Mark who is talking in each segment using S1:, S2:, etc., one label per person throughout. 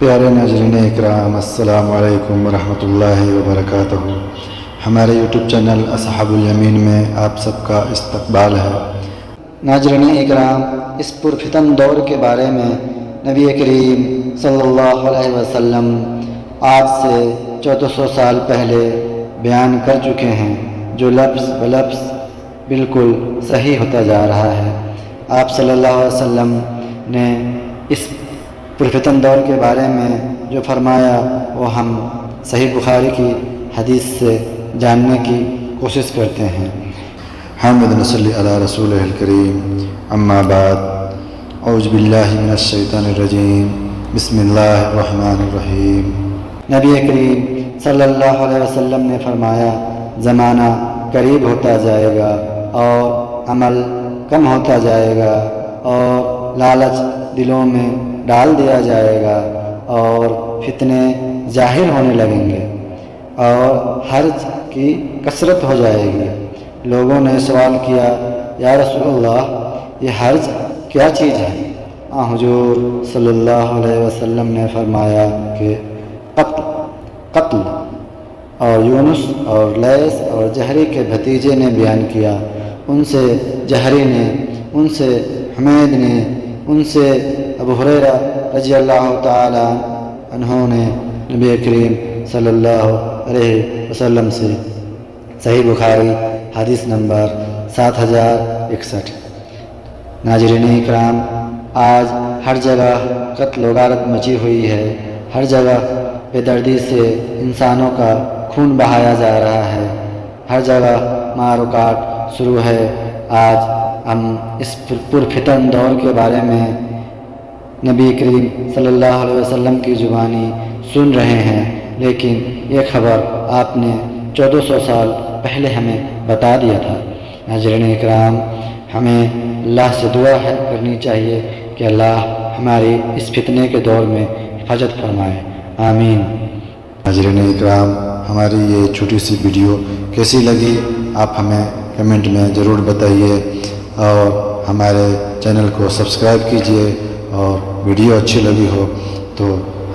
S1: پیارے ناظرین اکرام، السلام علیکم ورحمۃ اللہ وبرکاتہ۔ ہمارے یوٹیوب چینل اصحاب الیمین میں آپ سب کا استقبال ہے۔ ناظرین اکرام، اس پرفتن دور کے بارے میں نبی کریم صلی اللہ علیہ وسلم آج سے 1400 سال پہلے بیان کر چکے ہیں، جو لفظ بلفظ بالکل صحیح ہوتا جا رہا ہے۔ آپ صلی اللہ علیہ وسلم نے اس پرفتن دور کے بارے میں جو فرمایا وہ ہم صحیح بخاری کی حدیث سے جاننے کی کوشش کرتے ہیں۔ حامد نصلی علی رسول الکریم، اما بعد، اعوذ باللہ من الشیطان الرجیم، بسم اللہ الرحمن الرحیم۔ نبی کریم صلی اللہ علیہ وسلم نے فرمایا، زمانہ قریب ہوتا جائے گا اور عمل کم ہوتا جائے گا اور لالچ دلوں میں ڈال دیا جائے گا اور فتنے ظاہر ہونے لگیں گے اور حرج کی کثرت ہو جائے گی۔ لوگوں نے سوال کیا، یا رسول اللہ، یہ حرج کیا چیز ہے؟ حضور صلی اللہ علیہ وسلم نے فرمایا کہ قتل اور یونس اور لیث اور جہری کے بھتیجے نے بیان کیا، ان سے جہری نے، ان سے حمید نے، ان سے ابو ہریرہ رضی اللہ تعالی عنہ نے نبی کریم صلی اللہ علیہ وسلم سے۔ صحیح بخاری حدیث نمبر 7061۔ ناظرین اکرام، آج ہر جگہ قتل و غارت مچی ہوئی ہے، ہر جگہ بے دردی سے انسانوں کا خون بہایا جا رہا ہے، ہر جگہ مار و کاٹ شروع ہے۔ آج ہم اس پرفتن دور کے بارے میں نبی کریم صلی اللہ علیہ وسلم کی زبانی سن رہے ہیں، لیکن یہ خبر آپ نے 1400 سال پہلے ہمیں بتا دیا تھا۔ ناظرین اکرام، ہمیں اللہ سے دعا کرنی چاہیے کہ اللہ ہماری اس فتنے کے دور میں حفاظت فرمائے، آمین۔ ناظرین اکرام، ہماری یہ چھوٹی سی ویڈیو کیسی لگی آپ ہمیں کمنٹ میں ضرور بتائیے اور ہمارے چینل کو سبسکرائب کیجیے، اور ویڈیو اچھی لگی ہو تو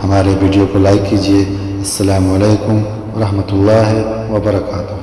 S1: ہمارے ویڈیو کو لائک کیجیے۔ السلام علیکم ورحمۃ اللہ وبرکاتہ۔